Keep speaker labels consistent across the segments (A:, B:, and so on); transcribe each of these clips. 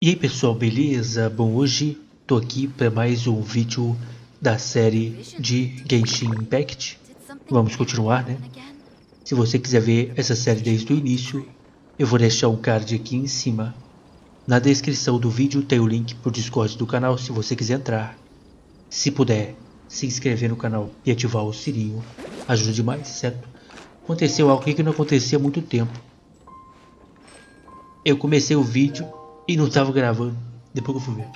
A: E aí pessoal, beleza? Bom, hoje tô aqui para mais um vídeo da série de Genshin Impact. Vamos continuar, né? Se você quiser ver essa série desde o início, eu vou deixar um card aqui em cima. Na descrição do vídeo tem o link pro Discord do canal se você quiser entrar. Se puder, se inscrever no canal e ativar o sininho, ajuda demais, certo? Aconteceu algo aqui que não acontecia há muito tempo. Eu comecei o vídeo e não estava gravando. Depois que eu fui ver.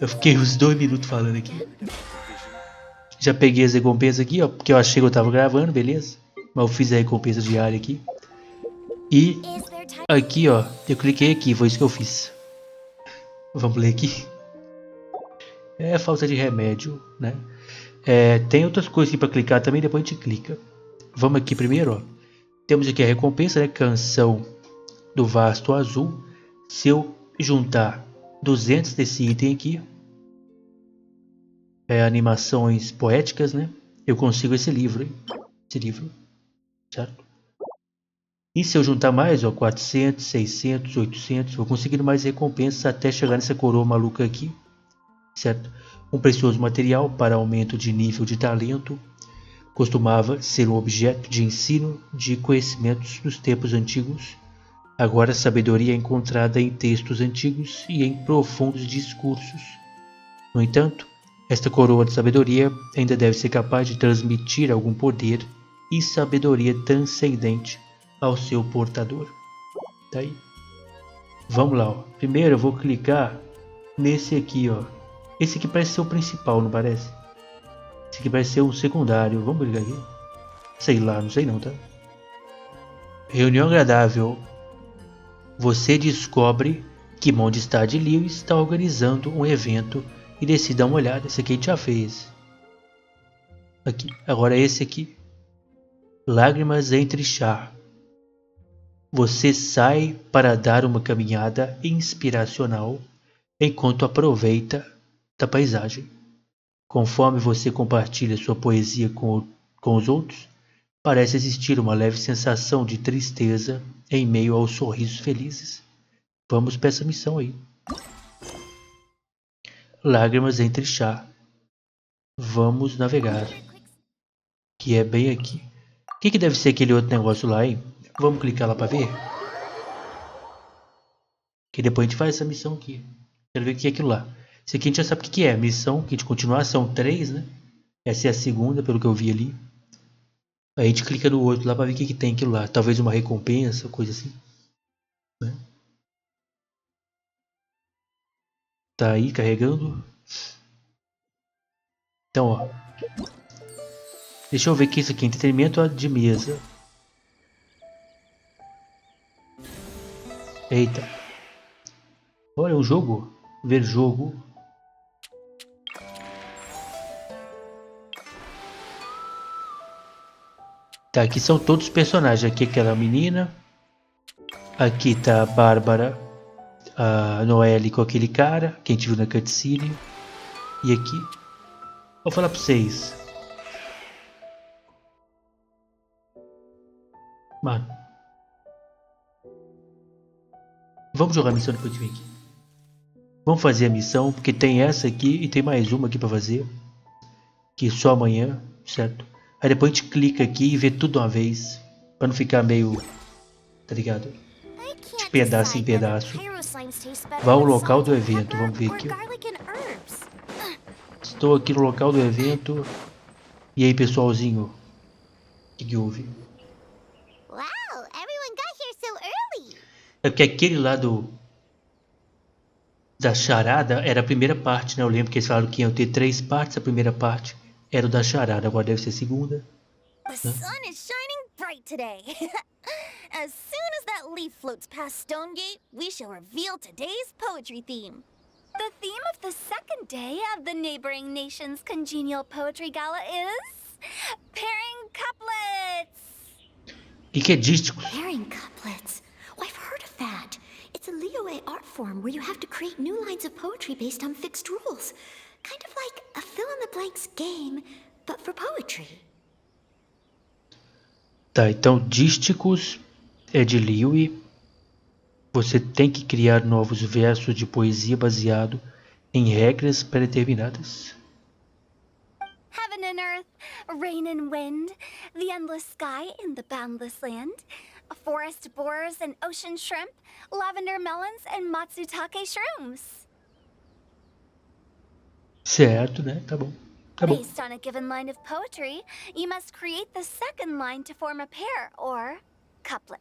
A: Eu fiquei uns 2 minutos falando aqui. Já peguei as recompensas aqui, ó. Porque eu achei que eu tava gravando, beleza? Mas eu fiz a recompensa diária aqui. E aqui, ó. Eu cliquei aqui, foi isso que eu fiz. Vamos ler aqui. É falta de remédio, né? Tem outras coisas aqui pra clicar também, depois a gente clica. Vamos aqui primeiro, ó. Temos aqui a recompensa, né? Canção do Vasto Azul. Se eu juntar 200 desse item aqui, animações poéticas, né? Eu consigo esse livro, hein? Esse livro, certo? E se eu juntar mais, ó, 400, 600, 800, vou conseguindo mais recompensas até chegar nessa coroa maluca aqui, certo? Um precioso material para aumento de nível de talento. Costumava ser um objeto de ensino de conhecimentos nos tempos antigos. Agora a sabedoria é encontrada em textos antigos e em profundos discursos. No entanto, esta coroa de sabedoria ainda deve ser capaz de transmitir algum poder e sabedoria transcendente ao seu portador. Tá aí. Vamos lá, ó. Primeiro eu vou clicar nesse aqui, ó. Esse aqui parece ser o principal, não parece? Esse aqui parece ser o secundário. Vamos clicar aqui? Sei lá, não sei não, tá? Reunião agradável. Você descobre que Mondstadt Lewis está organizando um evento e decide dar uma olhada. Esse aqui a gente já fez. Aqui. Agora esse aqui. Lágrimas entre chá. Você sai para dar uma caminhada inspiracional enquanto aproveita da paisagem. Conforme você compartilha sua poesia com os outros, parece existir uma leve sensação de tristeza em meio aos sorrisos felizes. Vamos para essa missão aí. Lágrimas entre chá. Vamos navegar. Que é bem aqui. O que deve ser aquele outro negócio lá, hein? Vamos clicar lá para ver? Que depois a gente faz essa missão aqui. Quero ver o que é aquilo lá. Isso aqui a gente já sabe o que é. Missão que de continuar são 3, né? Essa é a segunda, pelo que eu vi ali. Aí a gente clica no outro lá para ver o que tem aquilo lá. Talvez uma recompensa, coisa assim. Né? Tá aí carregando. Então, ó. Deixa eu ver o que é isso aqui. Entretenimento de mesa. Eita. Olha, um jogo. Ver jogo. Tá, aqui são todos os personagens. Aqui aquela menina. Aqui tá a Bárbara. A Noelle com aquele cara. Que a gente viu na cutscene. E aqui. Vou falar pra vocês. Mano. Vamos jogar a missão depois de vir aqui. Vamos fazer a missão. Porque tem essa aqui e tem mais uma aqui pra fazer. Que só amanhã, certo? Aí depois a gente clica aqui e vê tudo de uma vez. Pra não ficar meio... Tá ligado? De pedaço em pedaço. Vá ao local do evento. Vamos ver aqui. Estou aqui no local do evento. E aí, pessoalzinho? O que houve? É porque aquele lá da charada era a primeira parte, né? Eu lembro que eles falaram que iam ter 3 partes. A primeira parte era o da charada. Agora deve ser a segunda.
B: The sun is shining bright today. As soon as that leaf floats past Stonegate, we shall reveal today's poetry theme. The theme of the second day of the neighboring nation's congenial poetry gala is pairing couplets.
A: E que é dísticos?
C: Pairing couplets. Oh, I've heard of that. It's a Liyue art form where you have to create new lines of poetry based on fixed rules. Kind of like a fill-in-the-blanks game, but for poetry.
A: Tá, então dísticos é de Liyue. Você tem que criar novos versos de poesia baseado em regras pré-determinadas.
B: Heaven and earth, rain and wind, the endless sky and the boundless land, forest borers and ocean shrimp, lavender melons and matsutake shrooms.
A: Certo, né? Tá bom. Tá bom.
B: Based on a given line of poetry, you must create the second line to form a pair, or couplet.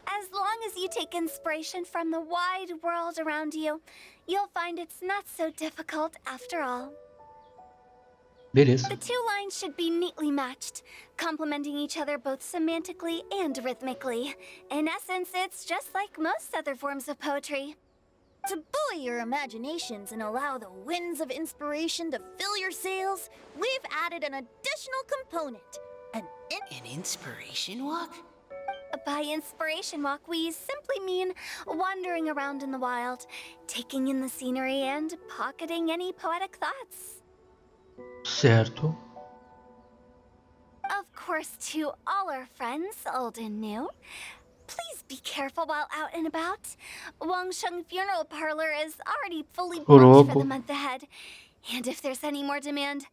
B: As long as you take inspiration from the wide world around you, you'll find it's not so difficult after all.
A: Beleza.
B: The two lines should be neatly matched, complementing each other both semantically and rhythmically. In essence, it's just like most other forms of poetry. To buoy your imaginations and allow the winds of inspiration to fill your sails, we've added an additional component. An
D: inspiration walk?
B: By inspiration walk, we simply mean wandering around in the wild, taking in the scenery and pocketing any poetic thoughts.
A: Certo.
B: Of course, to all our friends, old and new, please be careful while out and about. Wangsheng Funeral Parlor is already fully booked for the month ahead. And if there's any more demand,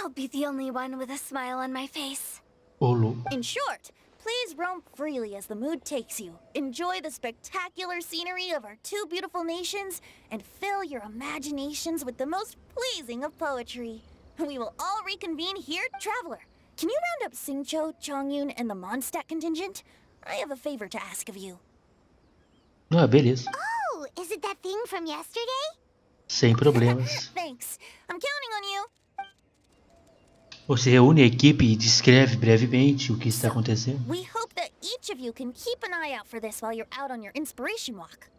B: I'll be the only one with a smile on my face.
A: Louco.
B: In short, please roam freely as the mood takes you. Enjoy the spectacular scenery of our two beautiful nations, and fill your imaginations with the most pleasing of poetry. We will all reconvene here, Traveler. Can you round up Singcho, Chongyun, and the Mondstadt contingent? I have a favor to ask of you.
A: Ah, beleza.
C: Oh, is it that thing from yesterday?
A: Sem problemas.
B: Thanks. I'm counting on you.
A: Você reúne a equipe e descreve brevemente o que está acontecendo.
B: We hope that each of you can keep an eye out for this while you're out on your inspiration walk.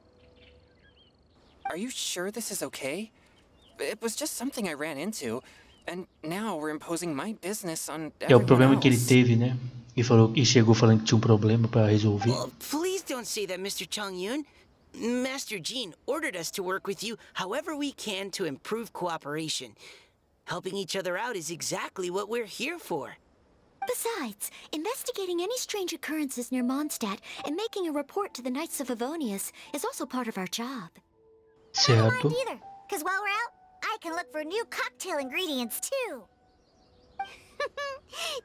D: Are you sure this is okay? It was just something I ran into, and now we're imposing my business on
A: É o
D: everyone
A: problema que ele
D: else.
A: teve, né? E chegou falando que tinha um problema para resolver.
E: Well, please don't say that, Mr. Chongyun. Master Jean ordered us to work with you however we can to improve cooperation. Helping each other out is exactly what we're here for.
C: Besides, investigating any strange occurrences near Mondstadt and making a report to the Knights of Avonius is also part of our job.
A: Certo.
C: Either, because while we're out, I can look for new cocktail ingredients too.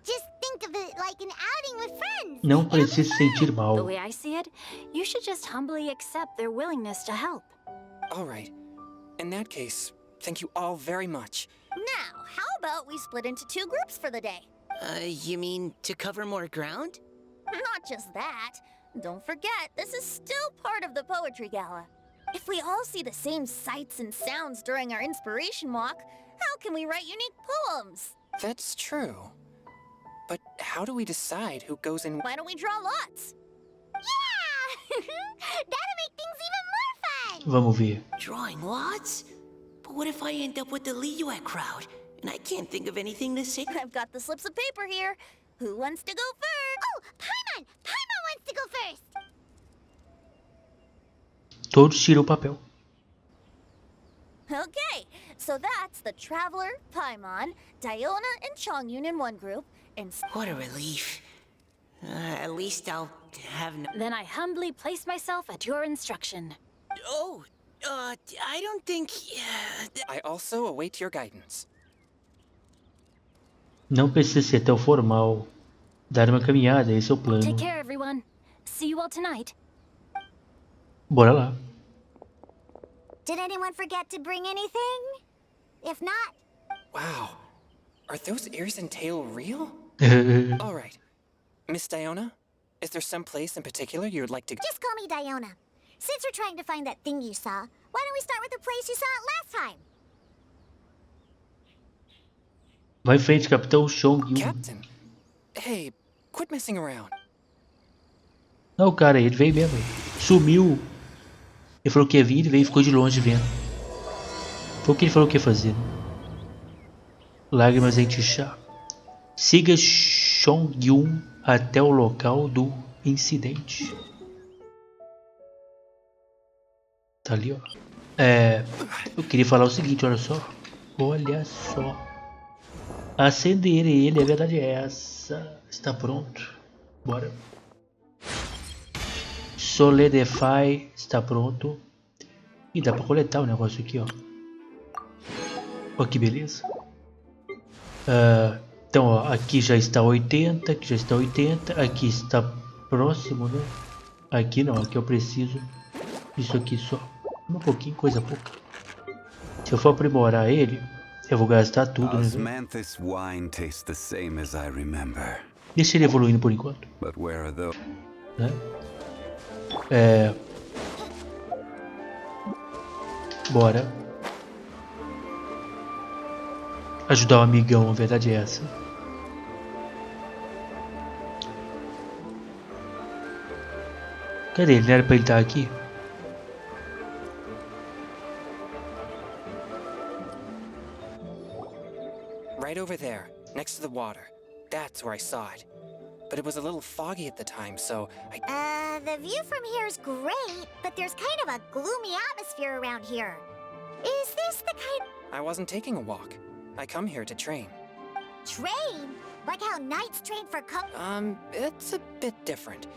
C: Just think of it like an outing with friends.
A: Não precisa se sentir
B: The
A: mal.
B: way I see it, you should just humbly accept their willingness to help.
D: All right. In that case, thank you all very much.
B: Now, how about we split into two groups for the day?
E: You mean to cover more ground?
B: Not just that. Don't forget, this is still part of the Poetry Gala. If we all see the same sights and sounds during our inspiration walk, how can we write unique poems?
D: That's true. But how do we decide who goes in?
B: Why don't we draw lots?
C: Yeah! That'll make things even more fun!
A: Vamos ver.
E: Drawing lots? But what if I end up with the Liyue crowd, and I can't think of anything to say?
B: I've got the slips of paper here. Who wants to go first?
C: Oh, Paimon! Paimon wants to go first!
A: Todos tiram o papel.
B: Okay, so that's the Traveler, Paimon, Diona, and Chongyun in one group, and
E: What a relief. At least I'll have no...
B: then I humbly place myself at your instruction.
E: Oh, I don't think...
D: I also await your guidance.
A: Não precisa ser tão formal. Dar uma caminhada, esse é o plano.
B: Take care, everyone. See you all tonight.
A: Bora lá.
C: Did anyone forget to bring anything? If not,
D: Wow. Are those ears and tail real? All right. Miss Diona, is there some place in particular you would like to go?
C: just call me Diona. Since we're trying to find that thing you saw, why don't we start with the place you saw it last time?
A: Vai em frente, Capitão Chongyun.
D: Captain. Hey, quit messing around.
A: Não, cara, ele veio mesmo. Sumiu. Ele falou que ia vir, ele veio e ficou de longe vendo. Foi o que ele falou que ia fazer. Lágrimas em Tixá. Siga Chongyun até o local do incidente. Tá ali, ó. Eu queria falar o seguinte, olha só. Olha só. Acender ele, a verdade é essa. Está pronto. Bora. Solidify está pronto. E dá pra coletar o negócio aqui, ó. Ó que beleza. Então, ó, aqui já está 80, aqui já está 80, aqui está próximo, né? Aqui não, aqui eu preciso disso aqui só. Um pouquinho, coisa pouca. Se eu for aprimorar ele, eu vou gastar tudo, né? Deixa ele evoluindo por enquanto. Né? Bora. Ajudar o amigão, a verdade é essa. Cadê ele? Não era pra ele estar aqui?
D: Right over there, next to the water. That's where I saw it. But it was a little foggy at the time, so
B: The view from here is great, but there's kind of a gloomy atmosphere around here. Is this the kind...
D: I wasn't taking a walk. I come here to train.
B: Train? Like how knights train for
D: It's a bit different.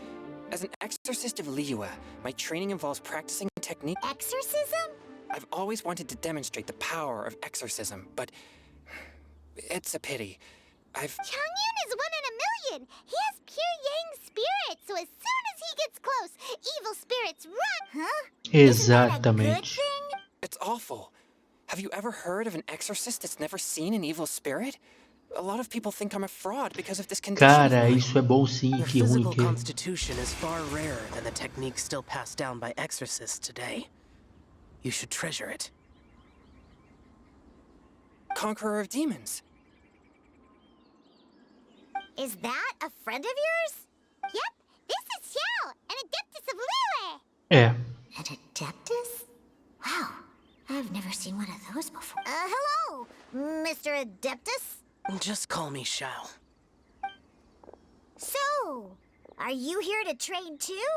D: As an exorcist of Liyue, my training involves practicing technique.
B: Exorcism?
D: I've always wanted to demonstrate the power of exorcism, but it's a pity.
B: Chongyun is 1 in a million. He has pure yang spirit, so as soon as he gets close, evil spirits run. Huh?
A: Exatamente.
D: It's awful. Have you ever heard of an exorcist that's never seen an evil spirit? A lot of people think I'm a fraud because of this condition.
A: Cara, isso é bom sim,
E: Your
A: que ruim
E: physical
A: que.
E: constitution is far rarer than the technique still passed down by exorcists today. You should treasure it.
D: Conqueror of demons.
B: Is that a friend of yours? Yep, this is Xiao, an adeptus of Liyue.
A: É.
B: An adeptus? Wow, I've never seen one of those before. Hello, Mr. Adeptus?
E: Just call me Shao.
B: So, are you here to train too?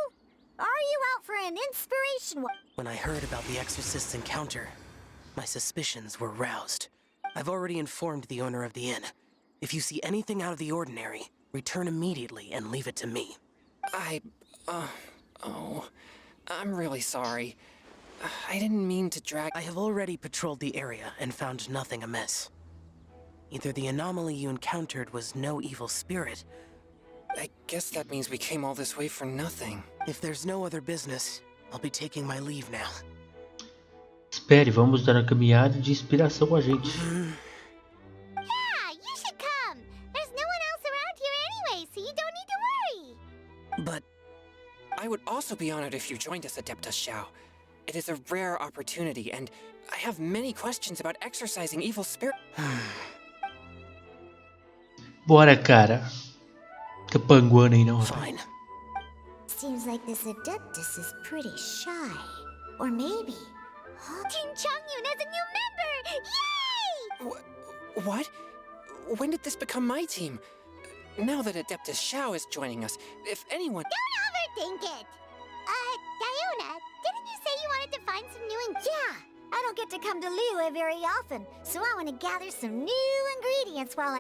B: Or are you out for an inspiration?
E: When I heard about the exorcist's encounter, my suspicions were roused. I've already informed the owner of the inn. If you see anything out of the ordinary, return immediately and leave it to me.
D: I'm really sorry. I didn't mean to drag...
E: I have already patrolled the area and found nothing amiss. Either the anomaly you encountered was no evil spirit.
D: I guess that means we came all this way for nothing.
E: If there's no other business, I'll be taking my leave now.
A: Espere, vamos dar uma caminhada de inspiração com a gente.
B: Yeah, you should come. There's no one else around here anyway, so you don't need to worry.
E: But
D: I would also be honored if you joined us, Adeptus Xiao. It is a rare opportunity, and I have many questions about exorcising evil spirit.
A: Bora, cara. Fica panguando aí não, rapaz.
E: fine.
B: Seems like this Adeptus is pretty shy. Or maybe... Team Chongyun has a new member! Yay!
D: What? When did this become my team? Now that Adeptus Xiao is joining us, if anyone...
B: Don't overthink it! Diona, didn't you say you wanted to find some new Yeah! I don't get to come to Liyue very often, so I want to gather some new ingredients while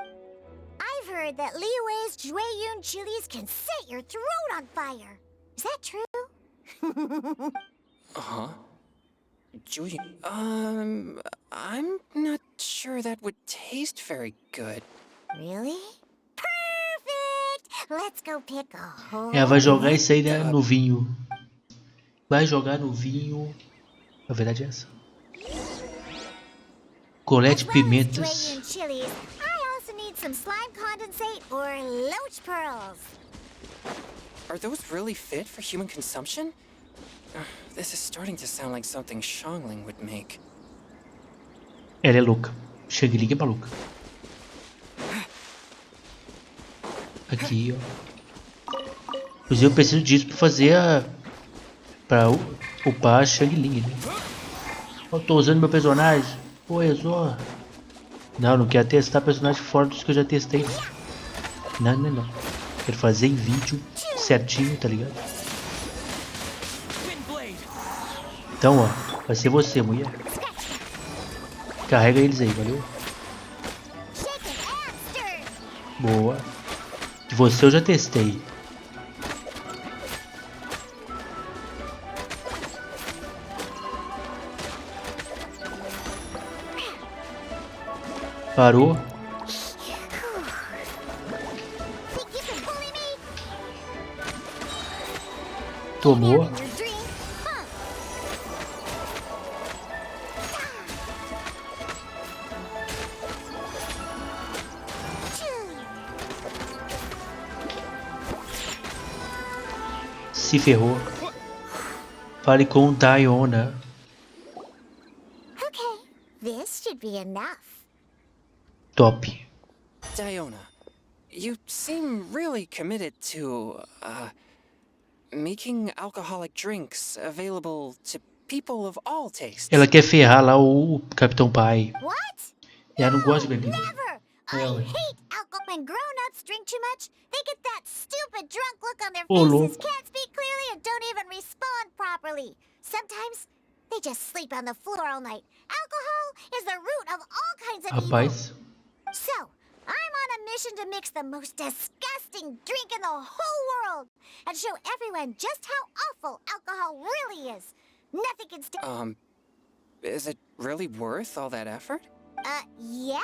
B: I've heard that Liyue's Jueyun chilies can set your throat on fire. Is that true?
D: Uh-huh. Jueyun... I'm not sure that would taste very good.
B: Really? Perfect! Let's go pick a whole...
A: Ela vai jogar isso aí, né, no vinho. Vai jogar no vinho. A verdade é essa. Colete pimentas.
B: Jueyun chilies, I also need some slime condensate or loach pearls.
D: Are those really fit for human consumption? This is starting to sound like something Xiangling would make.
A: Ela é louca. Xangling é maluca. Aqui, ó. Inclusive eu preciso disso pra fazer a... Pra upar a Xangling, né? Eu tô usando meu personagem. Pô, Exor. Não quero testar personagens fortes que eu já testei. Não. Quero fazer em vídeo certinho, tá ligado? Então, ó. Vai ser você, mulher. Carrega eles aí, valeu? Boa. De você eu já testei. Parou.
B: Think you can bully me?
A: Tomou.
B: Having your drink, huh?
A: Se ferrou. Fale com Diona.
B: Okay, this should be enough.
A: Top.
D: Diona, you seem really committed to, making alcoholic drinks available to people of all tastes.
A: Ela quer ferrar lá o Capitão Pai.
B: What?
A: Ela não gosta de bebida.
B: Never!
A: Ela.
B: I hate alcohol. When grown-ups drink too much, they get that stupid drunk look on their
A: Oh,
B: faces,
A: louco.
B: can't speak clearly, and don't even respond properly. Sometimes, they just sleep on the floor all night. Alcohol is the root of all kinds of evil.
A: Rapaz.
B: So, I'm on a mission to mix the most disgusting drink in the whole world and show everyone just how awful alcohol really is. Nothing can stand.
D: Is it really worth all that effort?
B: Yeah,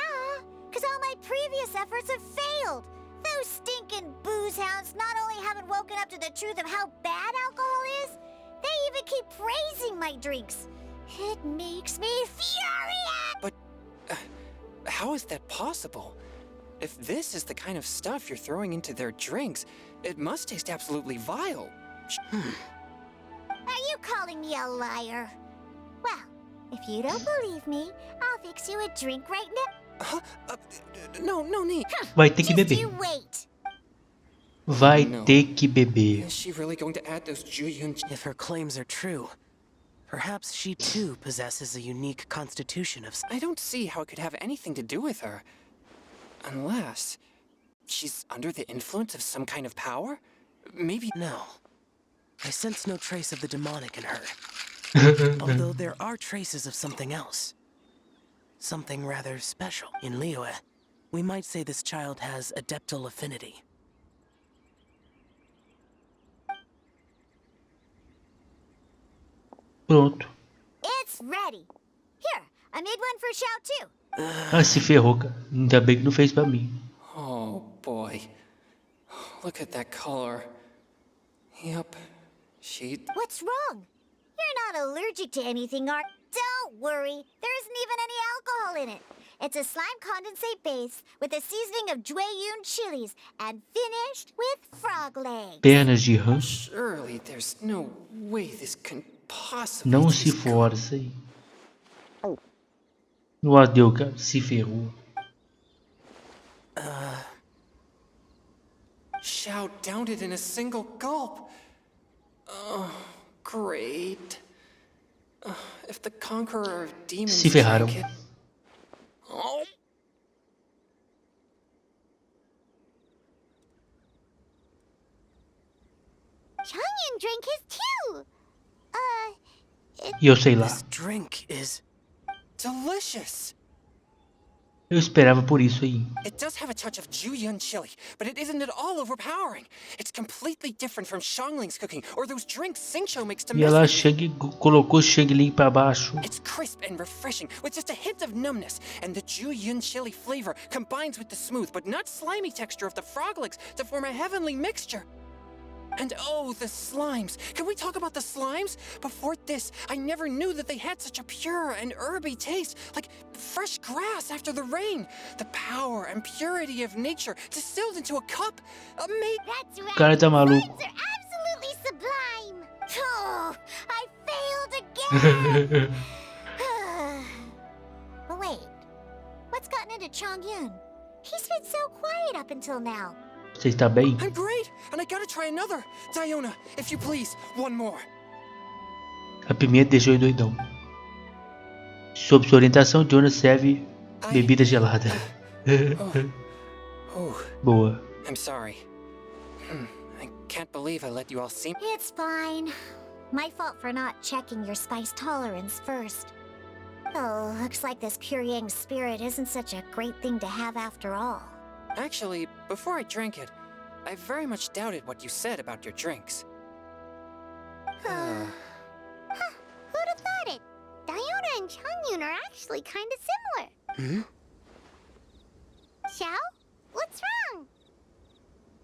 B: because all my previous efforts have failed. Those stinking booze hounds not only haven't woken up to the truth of how bad alcohol is, they even keep praising my drinks. It makes me furious!
D: But how is that possible? If this is the kind of stuff you're throwing into their drinks, it must taste absolutely vile.
B: Are you calling me a liar? Well, if you don't believe me, I'll fix you a drink right now.
D: No need.
A: Vai ter que
B: Just
A: beber.
B: you wait.
A: Vai
D: No.
A: ter que beber.
D: Is she really going to add those Juyun?
E: If her claims are true, perhaps she too possesses a unique constitution of...
D: I don't see how it could have anything to do with her. Unless she's under the influence of some kind of power? Maybe...
E: No. I sense no trace of the demonic in her. Although there are traces of something else. Something rather special. In Liyue, we might say this child has adeptal affinity.
A: Pronto.
B: It's ready. Here, I made one for Xiao too.
A: Ah, se ferrou, cara. Ainda bem que não fez pra mim.
D: Oh boy. Look at that color. Yep. She...
B: What's wrong? You're not allergic to anything, are... Don't worry, there isn't even any alcohol in it. It's a slime condensate base with a seasoning of Jueyun chilies and finished with frog legs.
A: Pernas de rã.
D: Surely there's no way this can possibly
A: Não se
D: taste good.
A: força aí. No adeus, cara. Se ferrou.
D: Xiao downed it in a single gulp. Oh, great. If the conqueror of demons
A: Se ferraram.
D: drank it... Oh.
B: Changyan drank his too.
A: E eu sei lá.
E: This drink is...
D: Delicious.
A: Eu esperava por isso aí.
D: It does have a touch of Juyun chili, but it isn't at all overpowering. It's completely different from Xiangling's cooking or those drinks Xingqiu makes to
A: E ela
D: mess
A: chega e colocou o Shangling pra baixo.
D: It's crisp and refreshing, with just a hint of numbness, and the Juyun chili flavor combines with the smooth but not slimy texture of the frog legs to form a heavenly mixture. And oh, the slimes! Can we talk about the slimes? Before this, I never knew that they had such a pure and herby taste, like fresh grass after the rain. The power and purity of nature distilled into a cup.
B: That's right.
A: Cara tá maluco.
B: Slimes are absolutely sublime. Oh, I failed again. But wait, what's gotten into Chongyun? He's been so quiet up until now.
A: Você está bem?
D: I'm great, and I gotta try another. Diona, if you please, one more.
A: A pimenta deixou ele doidão. Sob sua orientação, Jonas serve bebida gelada.
D: Oh,
A: Boa.
D: I'm sorry. I can't believe I let you all see.
B: It's fine. My fault for not checking your spice tolerance first. Oh, looks like this pure yang spirit isn't such a great thing to have after all.
D: Actually, before I drank it, I very much doubted what you said about your drinks.
B: Huh, who'd have thought it? Diona and Chongyun are actually kinda similar. Xiao? What's wrong?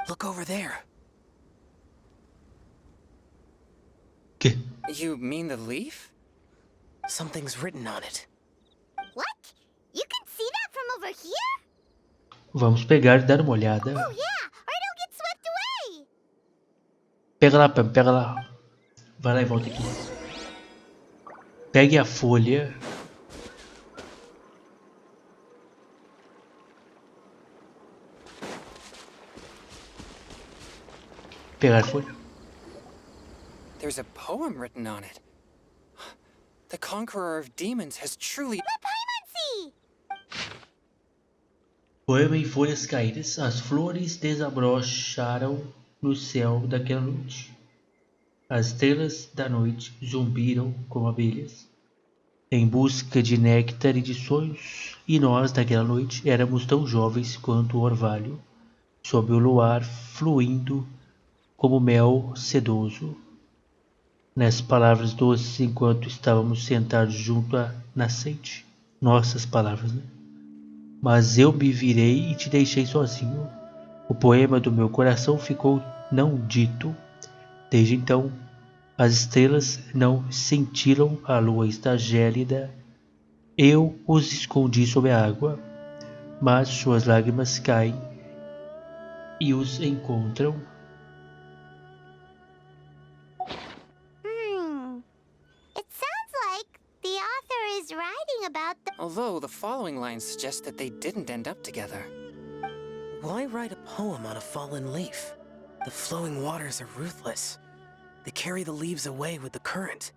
E: Look over there.
A: Que?
D: You mean the leaf?
E: Something's written on it.
B: What? You can see that from over here?
A: Vamos pegar e dar uma olhada.
B: Oh yeah, or it'll get swept away.
A: Pega lá, Pam, pega lá. Vai lá e volta aqui. Pegue a folha. Pegar a folha.
D: There's a poem written on it. The conqueror of demons has truly...
B: Paimon-see!
A: Poema em folhas caídas. As flores desabrocharam no céu daquela noite. As estrelas da noite zumbiram como abelhas, em busca de néctar e de sonhos. E nós, naquela noite, éramos tão jovens quanto o orvalho, sob o luar fluindo como mel sedoso. Nessas palavras doces, enquanto estávamos sentados junto à nascente. Nossas palavras, né? Mas eu me virei e te deixei sozinho. O poema do meu coração ficou não dito. Desde então, as estrelas não cintilam, a lua está gélida. Eu os escondi sob a água, mas suas lágrimas caem e os encontram.
B: It sounds like the author is writing about the...
D: Although the following lines suggest that they didn't end up together.
E: Why write a poem on a fallen leaf? The flowing waters are ruthless. They carry the leaves away with the current.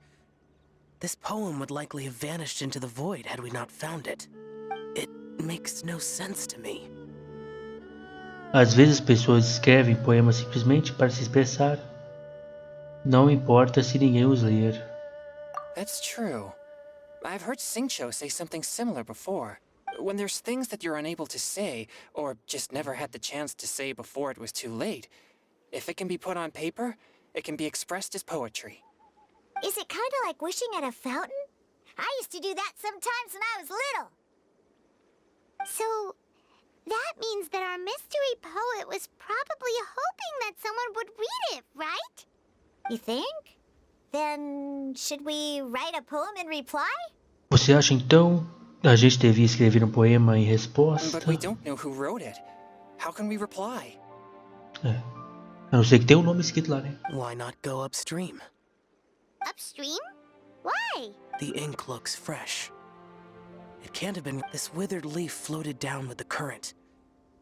E: This poem would likely have vanished into the void had we not found it. It makes no sense to me.
A: Às vezes as pessoas escrevem poemas simplesmente para se expressar. Não importa se ninguém os ler.
D: That's true. I've heard Singcho say something similar before. When there's things that you're unable to say, or just never had the chance to say before it was too late, if it can be put on paper, it can be expressed as poetry.
B: Is it kind of like wishing at a fountain? I used to do that sometimes when I was little. So, that means that our mystery poet was probably hoping that someone would read it, right? You think? Then, should we write a poem in reply?
A: Você acha então a gente devia escrever um poema em resposta?
D: But we don't know who wrote it. How can we reply?
A: A não ser que tenha um nome escrito lá, né?
E: Why not go upstream?
B: Upstream? Why?
E: The ink looks fresh. It can't have been... This withered leaf floated down with the current.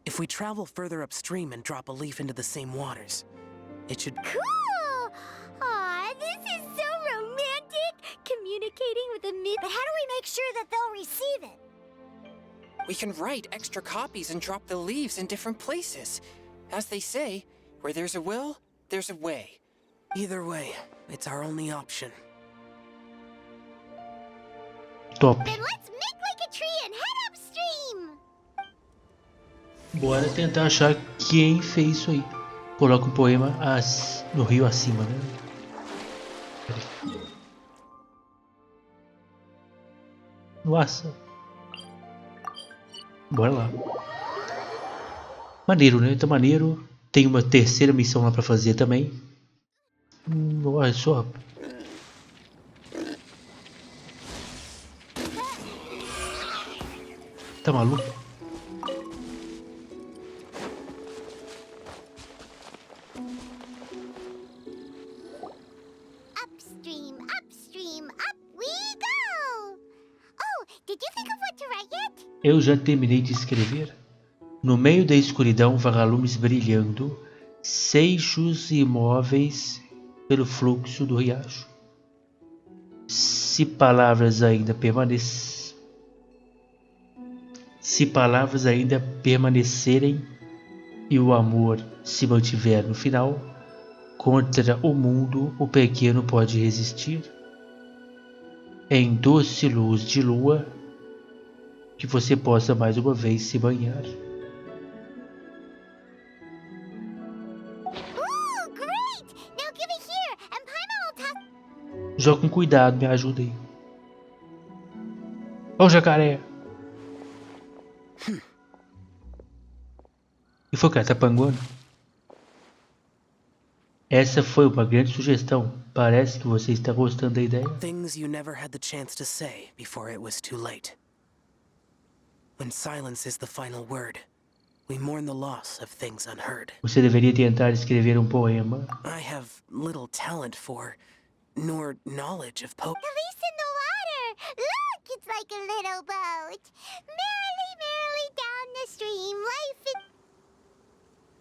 E: If we travel further upstream and drop a leaf into the same waters, it should...
B: Cool! Aw, this is so romantic! Communicating with a myth. But how do we make sure that they'll receive it?
D: We can write extra copies and drop the leaves in different places. As they say, where there's a will, there's a way.
E: Either way, it's our only option.
A: Top.
B: Then let's make like a tree and head upstream!
A: Bora tentar achar quem fez isso aí. Coloca um poema no rio acima, né? Nossa. Bora lá. Maneiro, né? Tá maneiro. Tem uma terceira missão lá pra fazer também. Olha só. Tá maluco?
B: Upstream, upstream, up we go! Oh, did you think of what to write yet?
A: Eu já terminei de escrever. No meio da escuridão, vagalumes brilhando, seixos imóveis pelo fluxo do riacho. Se palavras ainda permanecerem e o amor se mantiver no final, contra o mundo o pequeno pode resistir. Em doce luz de lua, que você possa mais uma vez se banhar.
B: Ooh, great! Now give it here, and Paimon will talk.
A: Joga com cuidado, me ajuda aí. Ó o jacaré. E foi, cara, tá panguando? Essa foi uma grande sugestão. Parece que você está gostando da ideia.
E: Things you never had the chance to say before it was too late. When silence is the final word, we mourn the loss of things unheard.
A: Você deveria tentar escrever um poema.
E: I have little talent for, nor knowledge of poetry.
B: The leaf's in the water! Look, it's like a little boat. Merrily, merrily down the stream, life is...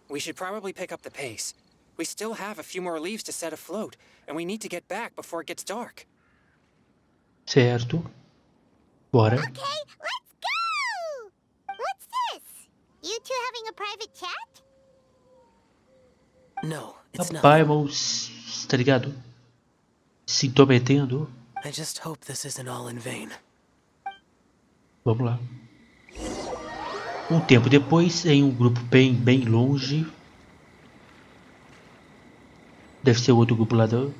D: We should probably pick up the pace. We still have a few more leaves to set afloat, and we need to get back before it gets dark.
A: Certo. Bora.
B: Okay, let's go! What's this? You two having a private chat?
E: No, it's not.
A: Rapaz, irmãos, tá ligado? Se intrometendo.
E: I just hope this isn't all in vain.
A: Vamos lá. Um tempo depois, em um grupo bem longe. Deve ser outro grupo lá do...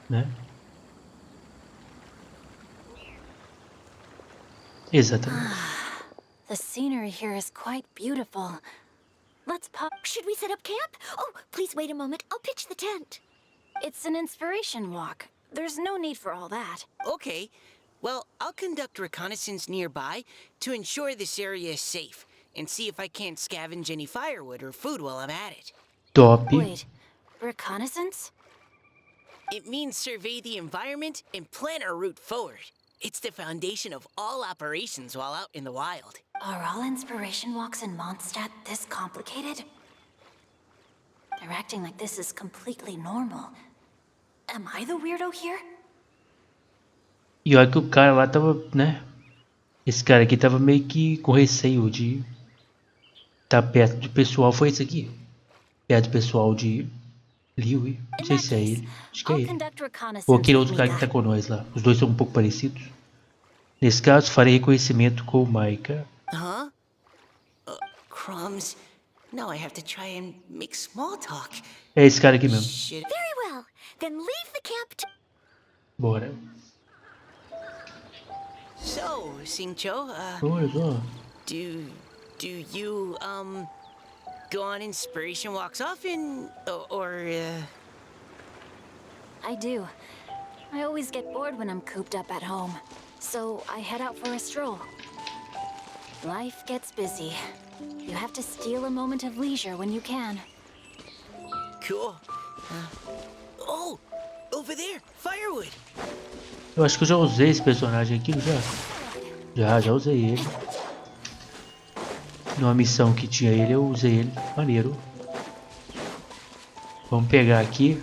A: né? Exatamente.
B: The scenery here is quite beautiful. Let's pop...
C: Should we set up camp? Oh, please wait a moment. I'll pitch the tent.
B: It's an inspiration walk. There's no need for all that.
F: Okay. Well, I'll conduct reconnaissance nearby to ensure this area is safe, and see if I can't scavenge any firewood or food while I'm at it.
A: Top.
B: Wait, reconnaissance?
F: It means survey the environment and plan our route forward. It's the foundation of all operations while out in the wild.
B: Are all inspiration walks in Mondstadt this complicated? They're acting like this is completely normal. Am I the weirdo here?
A: E olha que o cara lá tava, né? Esse cara aqui tava meio que com receio de tá perto do pessoal. Foi esse aqui. Perto do pessoal de Liu. Não sei se é ele. Acho que é ele. Ou aquele outro cara que tá com nós lá. Os dois são um pouco parecidos. Nesse caso, farei reconhecimento com o Maika.
F: Huh? Crumbs. Now I have to try and make small talk.
A: É esse cara aqui mesmo.
F: Shit.
C: Very well. Then leave the camp to...
A: Bora.
F: So, Xingqiu,
A: Olha só.
F: do you, go on inspiration walks often, or
B: I do. I always get bored when I'm cooped up at home. So I head out for a stroll. Life gets busy. You have to steal a moment of leisure when you can.
F: Cool. Oh, over there, firewood.
A: Eu acho que eu já usei esse personagem aqui, já? Já usei ele. Numa missão que tinha ele, eu usei ele. Maneiro. Vamos pegar aqui.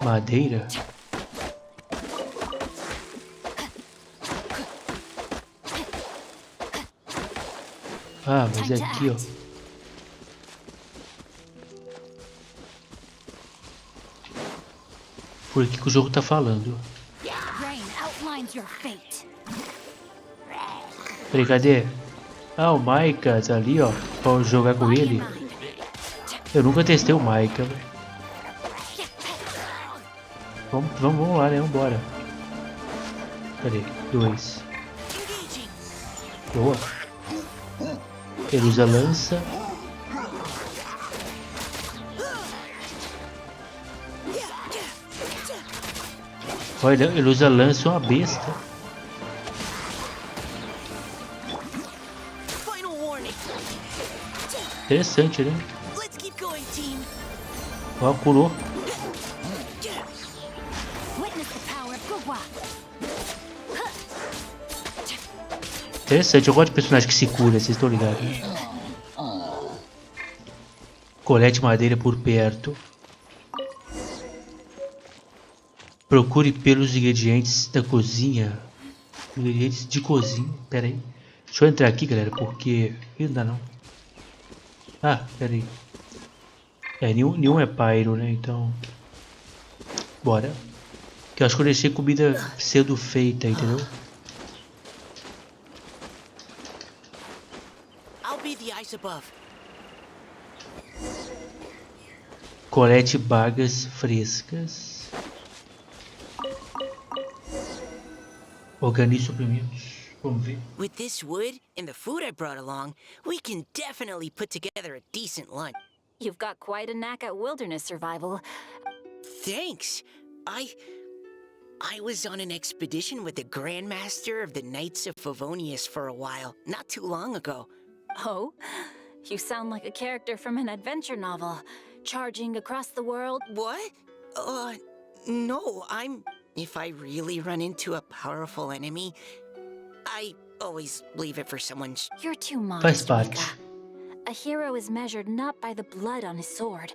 A: Madeira. Ah, mas é aqui, ó. Por aqui que o jogo tá falando. Peraí, cadê? Ah, o Maika tá ali, ó. Pra jogar com ele. Eu nunca testei o Maika. Vamos lá, né? Vambora. Cadê? 2. Boa. Ele usa lança. Olha, ele usa lança, uma besta. Interessante, né? Ó, curou. Interessante, eu gosto de personagem que se cura, vocês estão ligados, né? Colete madeira por perto. Procure pelos ingredientes da cozinha. Ingredientes de cozinha. Pera aí. Deixa eu entrar aqui, galera, porque... Ih, não dá não. Ah, pera aí. É, nenhum é pyro, né? Então... Bora. Que eu acho que eu deixei comida cedo feita, entendeu? Colete bagas frescas. Organize suprimentos. Vamos ver.
F: With this wood and the food I brought along, we can definitely put together a decent lunch.
G: You've got quite a knack at wilderness survival.
F: Thanks. I was on an expedition with the Grandmaster of the Knights of Favonius for a while, not too long ago.
G: Oh? You sound like a character from an adventure novel, charging across the world.
F: What? No, if I really run into a powerful enemy, I always leave it for someone's...
G: You're too
A: Faz
G: modest,
A: parte.
G: Mika. A hero is measured not by the blood on his sword,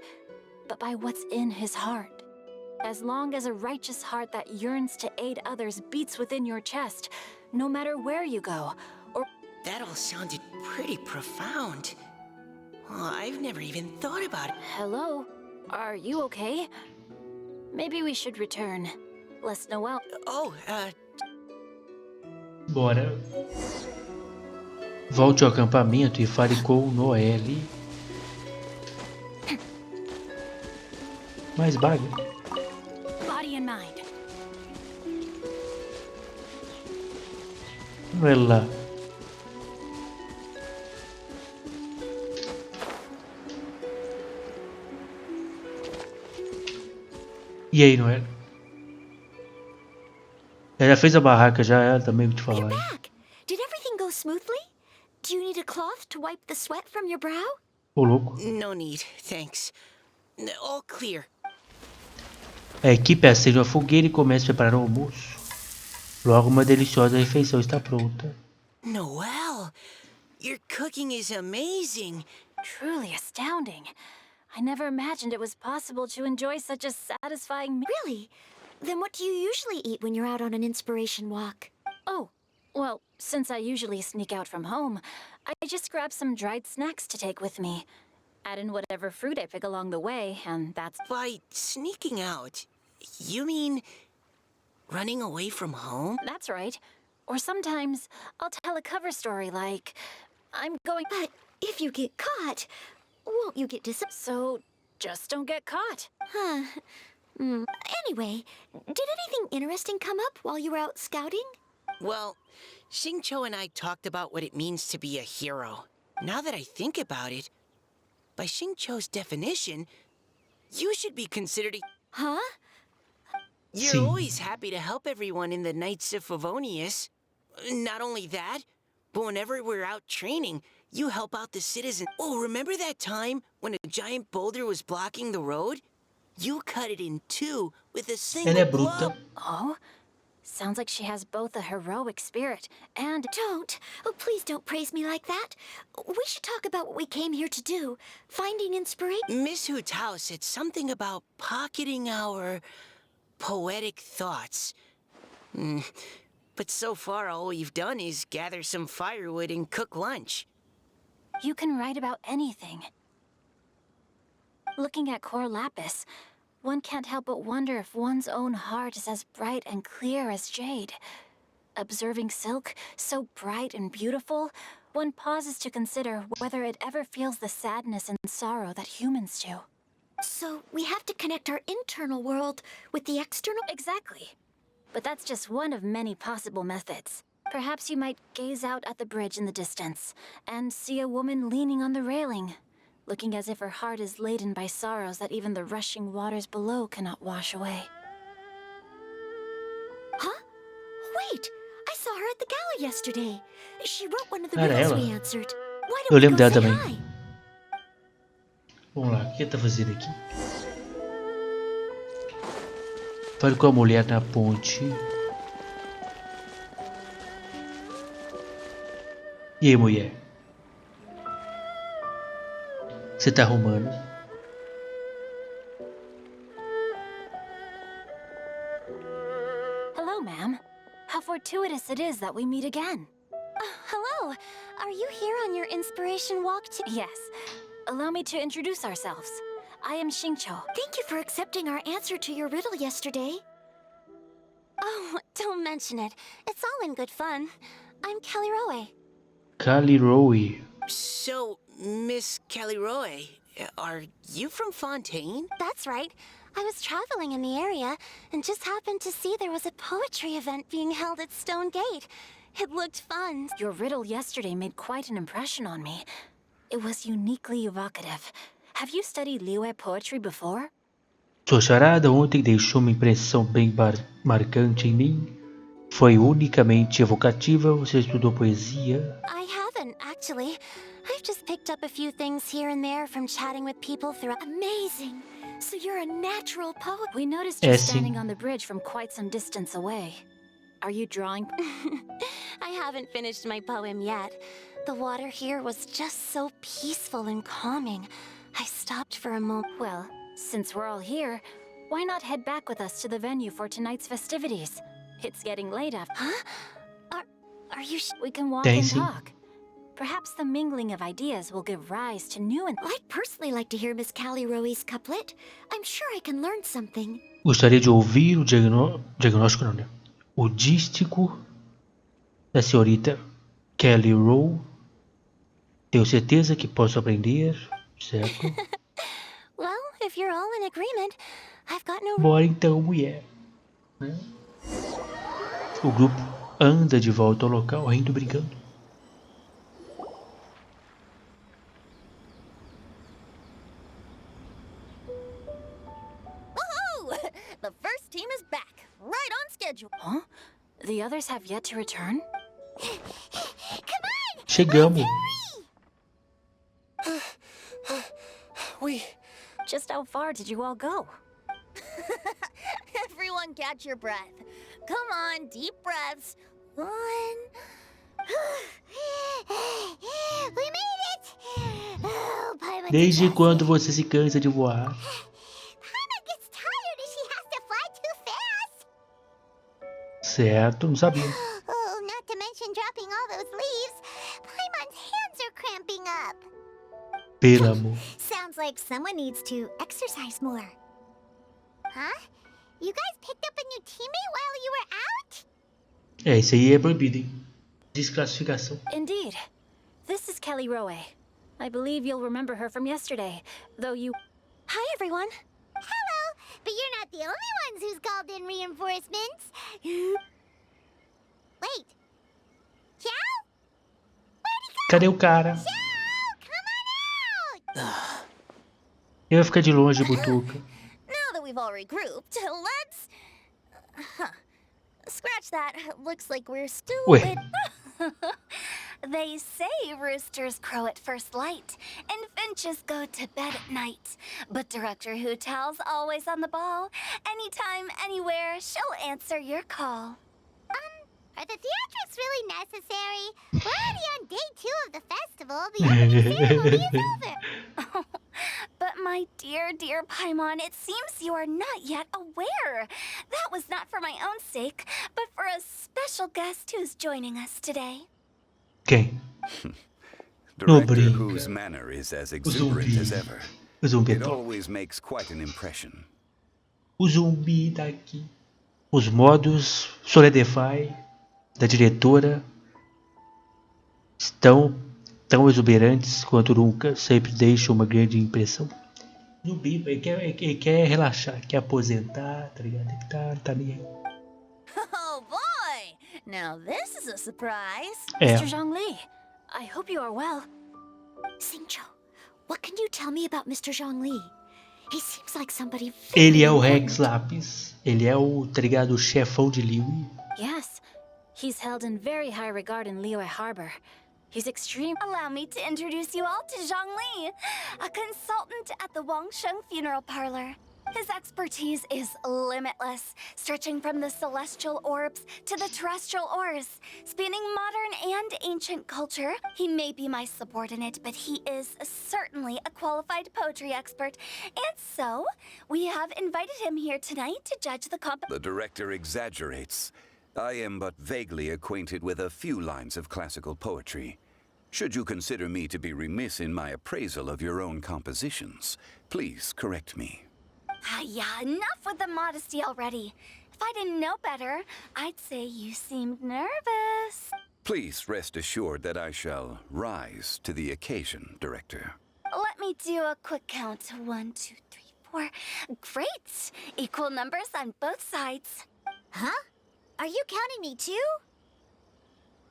G: but by what's in his heart. As long as a righteous heart that yearns to aid others beats within your chest, no matter where you go, or...
F: That all sounded pretty profound. Oh, I've never even thought about it.
G: Hello? Are you okay? Maybe we should return. Lest Noel...
A: Bora. Volte ao acampamento e fale com Noelle. Mais baga.
G: Body and mind.
A: Noelle lá. E aí, Noelle? Ela já fez a barraca já, ela também vou te falar.
C: You're
A: Hein?
C: back. Did everything go smoothly? Do you need a cloth to wipe the sweat from your brow?
A: Ô, louco.
F: No need, thanks. All clear.
A: A equipe acende uma fogueira e começa a preparar o almoço. Logo, uma deliciosa refeição está pronta.
F: Noelle, your cooking is amazing.
G: Truly astounding. I never imagined it was possible to enjoy such a satisfying meal.
C: Really? Then what do you usually eat when you're out on an inspiration walk?
G: Oh, well, since I usually sneak out from home, I just grab some dried snacks to take with me. Add in whatever fruit I pick along the way, and that's...
F: By sneaking out, you mean running away from home?
G: That's right. Or sometimes I'll tell a cover story like, I'm going...
C: But if you get caught, won't you get
G: So, just don't get caught.
C: Huh. Anyway, did anything interesting come up while you were out scouting?
F: Well, Xingqiu and I talked about what it means to be a hero. Now that I think about it, by Xingqiu's definition, you should be considered a...
C: Huh?
F: You're
A: Sim.
F: always happy to help everyone in the Knights of Favonius. Not only that, but whenever we're out training, you help out the citizens. Oh, remember that time when a giant boulder was blocking the road? You cut it in two with a single
A: Ela é bruta.
F: blow.
G: Oh? Sounds like she has both a heroic spirit and...
C: Don't. Oh, please don't praise me like that. We should talk about what we came here to do. Finding inspiration.
F: Miss Hu Tao said something about pocketing our poetic thoughts. But so far, all we've done is gather some firewood and cook lunch.
G: You can write about anything. Looking at Core Lapis, one can't help but wonder if one's own heart is as bright and clear as jade. Observing silk, so bright and beautiful, one pauses to consider whether it ever feels the sadness and sorrow that humans do.
C: So we have to connect our internal world with the external.
G: Exactly. But that's just one of many possible methods. Perhaps you might gaze out at the bridge in the distance and see a woman leaning on the railing, looking as if her heart is laden by sorrows that even the rushing waters below cannot wash away.
C: Huh? Wait! I saw her at the gala yesterday. She wrote one of the
A: Era
C: riddles
A: ela?
C: we answered. Why
A: Eu
C: don't we
A: lembro
C: go
A: dela
C: say
A: também.
C: hi?
A: Vamos lá, o que ela tá fazendo aqui? Fale com a mulher na ponte. E aí, mulher? O que você tá arrumando?
G: Hello, ma'am. How fortuitous it is that we meet again.
B: Hello. Are you here on your inspiration walk too?
G: Yes. Allow me to introduce ourselves. I am Xingqiu.
C: Thank you for accepting our answer to your riddle yesterday.
B: Oh, don't mention it. It's all in good fun. I'm Kelly Rowe.
A: Caliroe.
F: So, Miss Caliroe, are you from Fontaine?
B: That's right. I was traveling in the area and just happened to see there was a poetry event being held at Stone Gate. It looked fun.
G: Your riddle yesterday made quite an impression on me. It was uniquely evocative. Have you studied Liyue poetry before?
A: Sua charada ontem deixou uma impressão bem marcante em mim. Foi unicamente evocativa. Você estudou poesia?
B: I haven't, actually. I've just picked up a few things here and there from chatting with people throughout.
C: Amazing! So you're a natural poet.
G: We noticed you
A: Esse.
G: standing on the bridge from quite some distance away. Are you drawing?
B: I haven't finished my poem yet. The water here was just so peaceful and calming. I stopped for a moment.
G: Well, since we're all here, why not head back with us to the venue for tonight's festivities? It's getting late after.
B: Huh? Are you
G: We can walk
A: Daisy.
G: and talk. Perhaps the mingling of ideas will give rise to new and...
C: I'd personally like to hear Miss Callie Rowe's couplet. I'm sure I can learn something.
A: Gostaria de ouvir o diagnóstico, não, né? O dístico da senhorita Kelly Rowe. Tenho certeza que posso aprender, certo?
B: Well, if you're all in agreement, I've got no...
A: Bora então, mulher. Né? O grupo anda de volta ao local, rindo e brincando.
B: Woohoo! The first team is back, right on schedule.
G: Huh? The others have yet to return?
B: Come on!
A: Chegamos.
D: We...
G: Just how far did you all go?
B: Everyone catch your breath. Come on, deep breaths. One. We made it! Oh, Paimon
A: Desde
B: gets
A: quando você se cansa de voar?
B: Paimon gets tired if she has to fly too fast.
A: Certo, não sabia.
B: Oh, not to mention dropping all those leaves. Paimon's hands are cramping up.
A: Pelo amor.
B: Sounds like someone needs to exercise more. Huh? You guys picked up a new teammate while you were out?
A: É, isso aí é proibido, hein? Desclassificação.
G: Indeed. This is Kelly Rowe. I believe you'll remember her from yesterday, though you...
B: Hi, everyone. Hello, but you're not the only ones who's called in reinforcements. Wait. Xiao? Where'd he go?
A: Cadê o cara?
B: Xiao, come on out!
A: Eu ia ficar de longe, Butuca.
B: Now that we've all regrouped, let's... Scratch that. Looks like we're still a
A: Ué.
B: bit... They say roosters crow at first light, and finches go to bed at night. But Director Hu Tao's always on the ball. Anytime, anywhere, she'll answer your call. Are the theatrics really necessary? We're already on day 2 of the festival. The opening ceremony is over. But my dear, dear Paimon, it seems you are not yet aware. That was not for my own sake, but for a special guest who's joining us today.
A: Quem?
H: Director
A: brinca.
H: Whose manner is as exuberant as ever.
A: O zumbi
H: It
A: top.
H: always makes quite an impression.
A: O zumbi daqui. Os modos Solidify da diretora estão tão exuberantes quanto nunca. Sempre deixam uma grande impressão. Zumbi, ele quer relaxar, quer aposentar, tá ligado? Ele tá nem aí.
B: Oh boy! Now this is a surprise.
A: É.
G: Mr. Zhongli, I hope you are well.
C: Xingqiu, what can you tell me about Mr. Zhongli? He seems like somebody
A: Ele
C: very
A: é o
C: important.
A: Rex Lapis. Ele é o, tá ligado, o chefão de Liyue.
G: Yes, he's held in very high regard in Liyue Harbor. He's extreme...
B: Allow me to introduce you all to Zhongli, a consultant at the Wangsheng Funeral Parlor. His expertise is limitless, stretching from the celestial orbs to the terrestrial ores, spanning modern and ancient culture. He may be my subordinate, but he is certainly a qualified poetry expert. And so, we have invited him here tonight to judge the
H: The director exaggerates. I am but vaguely acquainted with a few lines of classical poetry. Should you consider me to be remiss in my appraisal of your own compositions, please correct me.
B: Yeah, enough with the modesty already. If I didn't know better, I'd say you seemed nervous.
H: Please rest assured that I shall rise to the occasion, Director.
B: Let me do a quick count. 1, 2, 3, 4, or great. Equal numbers on both sides.
C: Huh? Are you counting me too?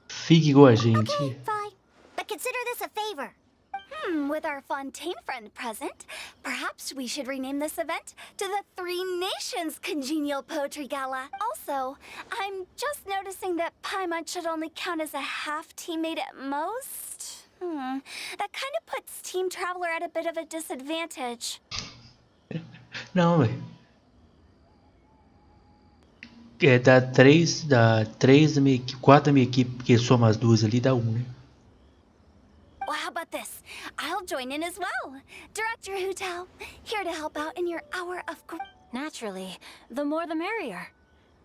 A: Fique igual a gente.
C: Okay, fine. But consider this a favor.
B: With our Fontaine friend present, perhaps we should rename this event to the Three Nations Congenial Poetry Gala. Also, I'm just noticing that Paimon should only count as a half teammate at most. That kind of puts Team Traveler at a bit of a disadvantage.
A: Não, velho. Dá 3 da minha equipe, 4 da minha equipe, porque soma as duas ali, dá 1, né?
B: Well, how about this? I'll join in as well. Director Hu Tao, here to help out in your hour of...
G: Naturally, the more the merrier.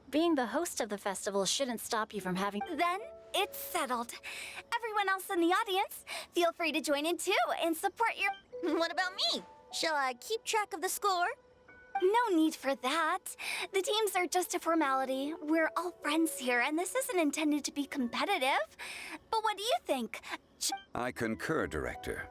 G: Being the host of the festival shouldn't stop you from having...
B: Then, it's settled. Everyone else in the audience, feel free to join in too and support your...
C: What about me? Shall I keep track of the score?
B: No need for that. The teams are just a formality. We're all friends here, and this isn't intended to be competitive. But what do you think?
H: I concur, Director.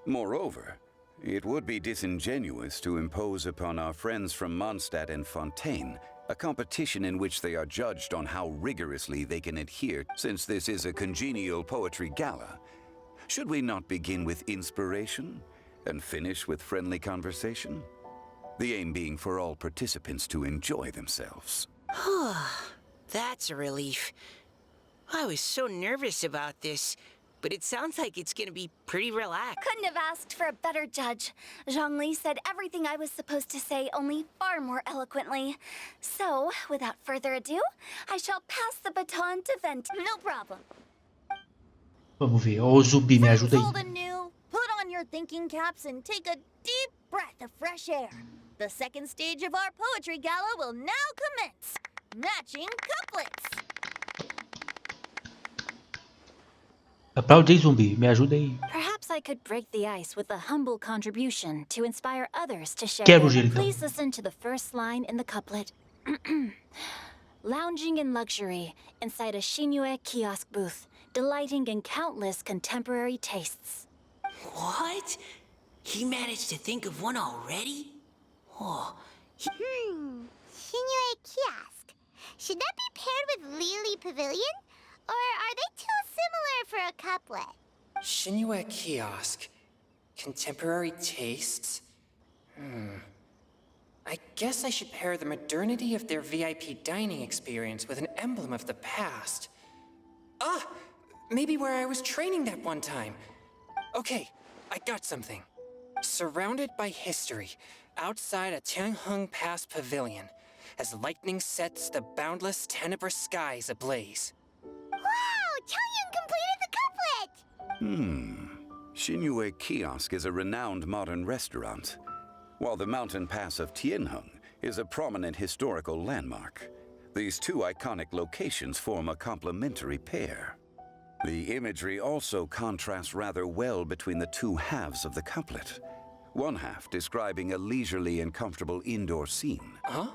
H: Moreover, it would be disingenuous to impose upon our friends from Mondstadt and Fontaine a competition in which they are judged on how rigorously they can adhere, since this is a congenial poetry gala. Should we not begin with inspiration and finish with friendly conversation? The aim being for all participants to enjoy themselves.
F: That's a relief. I was so nervous about this, but it sounds like it's gonna be pretty relaxed.
B: Couldn't have asked for a better judge. Zhongli said everything I was supposed to say, only far more eloquently. So, without further ado, I shall pass the baton to Vent.
C: No problem.
A: Vamos ver. Ó, o zumbi, me ajuda
C: Old
A: aí.
C: and new, put on your thinking caps and take a deep breath of fresh air. The second stage of our poetry gala will now commence. Matching couplets.
A: Aplaude aí, zumbi. Me ajuda aí.
G: Perhaps I could break the ice with a humble contribution to inspire others to share.
A: Quero giro, então.
G: Please listen to the first line in the couplet. Lounging in luxury inside a Shinue kiosk booth, delighting in countless contemporary tastes.
F: What? He managed to think of one already? Oh,
C: Shinue Kiosk. Should that be paired with Lily Pavilion? Or are they too similar for a couplet?
D: Shinue Kiosk. Contemporary tastes? I guess I should pair the modernity of their VIP dining experience with an emblem of the past. Ah! Maybe where I was training that one time. Okay, I got something. Surrounded by history, outside a Tianheng Pass pavilion, as lightning sets the boundless tenebrous skies ablaze.
C: Wow! Changyun completed the couplet!
H: Shinue Kiosk is a renowned modern restaurant, while the mountain pass of Tianheng is a prominent historical landmark. These two iconic locations form a complementary pair. The imagery also contrasts rather well between the two halves of the couplet. One half describing a leisurely and comfortable indoor scene.
D: Huh?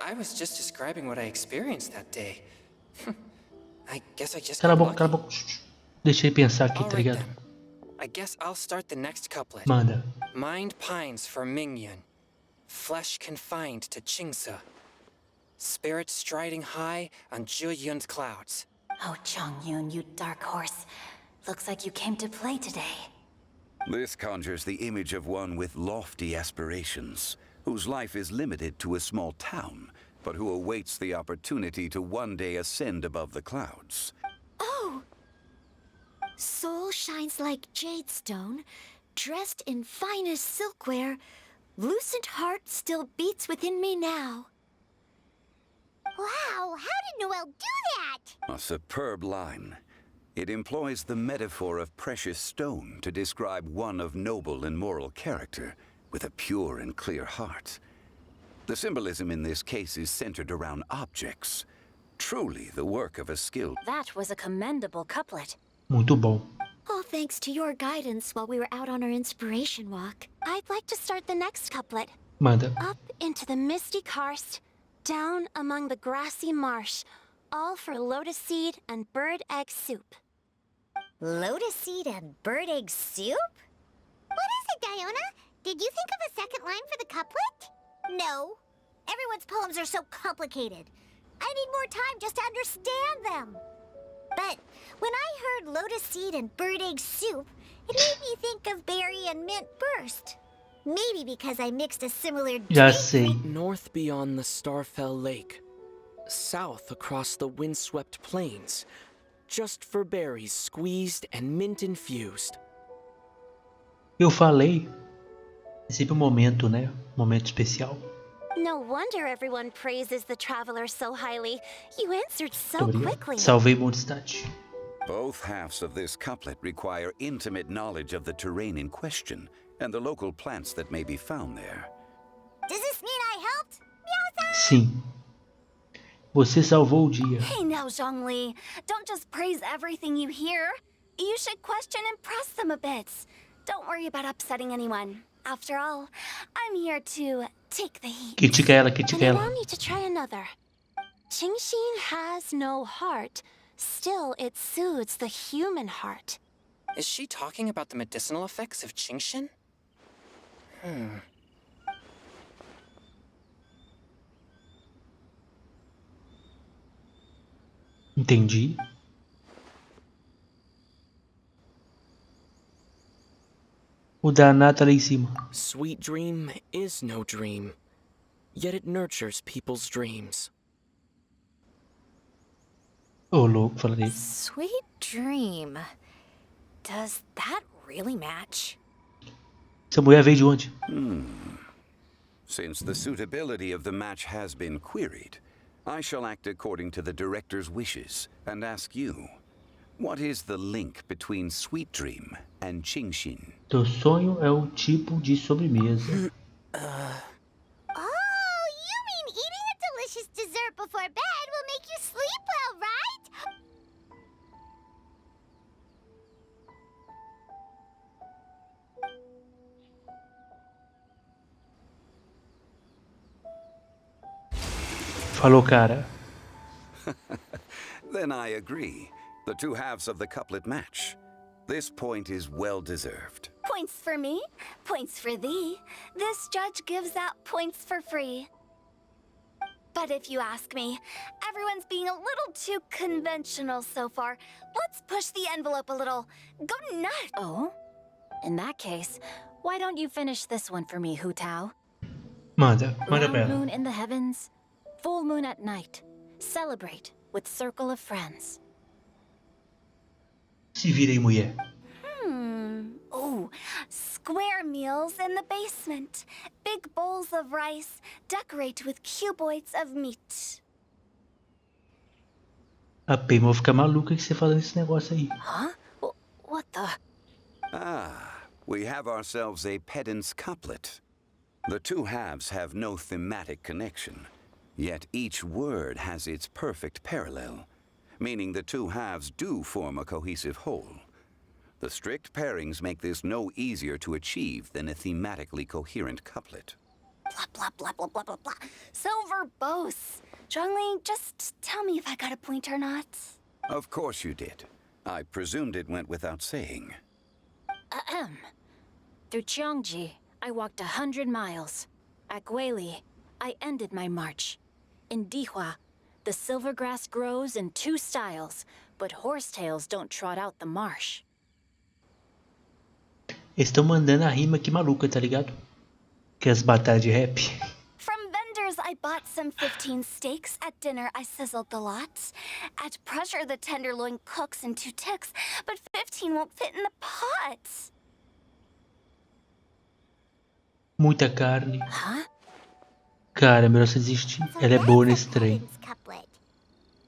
D: I was just describing what I experienced that day. I guess I just
A: Cala a
D: got
A: boca, cala a
D: lucky.
A: boca. Deixa ele pensar aqui, tá
D: Alright
A: ligado?
D: then. I guess I'll start the next couplet.
A: Manda.
D: Mind pines for Mingyun, flesh confined to Qingse. Spirit striding high on Zhiyun's clouds.
G: Oh, Chongyun, you dark horse. Looks like you came to play today.
H: This conjures the image of one with lofty aspirations, whose life is limited to a small town, but who awaits the opportunity to one day ascend above the clouds.
C: Oh! Soul shines like jade stone, dressed in finest silkware. Lucent heart still beats within me now. Wow, how did Noelle do that?
H: A superb line. It employs the metaphor of precious stone to describe one of noble and moral character, with a pure and clear heart. The symbolism in this case is centered around objects, truly the work of a skilled...
G: That was a commendable couplet.
A: Muito bom.
C: All thanks to your guidance while we were out on our inspiration walk.
B: I'd like to start the next couplet.
A: Manda.
B: Up into the misty karst, down among the grassy marsh, all for lotus seed and bird egg soup.
C: Lotus seed and bird egg soup? What is it, Diona?
B: Did you think of a second line for the couplet? No. Everyone's poems are so complicated. I need more time just to understand them. But when I heard lotus seed and bird egg soup, it made me think of berry and mint burst. Maybe because I mixed a similar
A: Já
B: drink
A: sei.
I: North beyond the Starfell Lake. South across the windswept plains. Just for berries squeezed and mint infused.
A: Eu falei. É sempre um momento, né? Um momento especial.
B: No wonder everyone praises the traveler so highly. You answered so
A: Muito obrigado.
B: quickly.
A: Salvei Mondstadt.
H: Both halves of this couplet require intimate knowledge of the terrain in question and the local plants that may be found there.
B: Does this mean I helped? Meowza!
A: Sim. Você salvou o dia.
B: Hey now, Zhongli. Don't just praise everything you hear. You should question and press them a bit. Don't worry about upsetting anyone. After all, I'm here to take the heat.
A: Critica ela, critica
B: And
A: ela.
B: allow me to try another. Qingxin has no heart. Still, it soothes the human heart.
D: Is she talking about the medicinal effects of Qingxin?
A: Entendi. O danado tá lá em cima.
I: Sweet dream is no dream. Yet it nurtures people's dreams.
A: Ô, louco, fala dele.
G: Sweet dream. Does that really match?
A: Essa mulher veio de onde?
H: Since the suitability of the match has been queried, I shall act according to the director's wishes and ask you, what is the link between Sweet Dream and Qingxin?
A: Teu sonho é o tipo de sobremesa.
B: Oh, you mean eating a delicious dessert before bed will make you sleep well, right?
A: Falou, cara.
H: Then I agree. The two halves of the couplet match. This point is well deserved.
B: Points for me, points for thee. This judge gives out points for free. But if you ask me, everyone's being a little too conventional so far. Let's push the envelope a little. Go nuts!
G: Oh? In that case, why don't you finish this one for me, Hu Tao?
A: Manda pra
G: Round
A: ela.
G: moon in the heavens, full moon at night. Celebrate with circle of friends.
A: Se vira aí, mulher.
B: Oh, square meals in the basement. Big bowls of rice. Decorate with cuboids of meat.
A: A Pema vai ficar maluca que você falando esse negócio aí.
G: Huh? What the?
H: Ah, we have ourselves a pedant's couplet. The two halves have no thematic connection, yet each word has its perfect parallel, meaning the two halves do form a cohesive whole. The strict pairings make this no easier to achieve than a thematically coherent couplet.
B: Blah, blah, blah, blah, blah, blah, blah. So verbose. Zhongli, just tell me if I got a point or not.
H: Of course you did. I presumed it went without saying.
G: Through Cheongji, I walked 100 miles. At Guili, I ended my march. In Dihua, the silver grass grows in two styles, but horsetails don't trot out the marsh.
A: Eles estão mandando a rima que maluca, tá ligado? Que as batalhas de rap.
B: From vendors, I bought some 15 steaks. At dinner, I sizzled the lot. At pressure, the tenderloin cooks in 2 ticks, but 15 won't fit in the pot.
A: Muita carne.
G: Huh?
A: Cara, é melhor você desistir. Ela é boa nesse trem.
B: Couplet.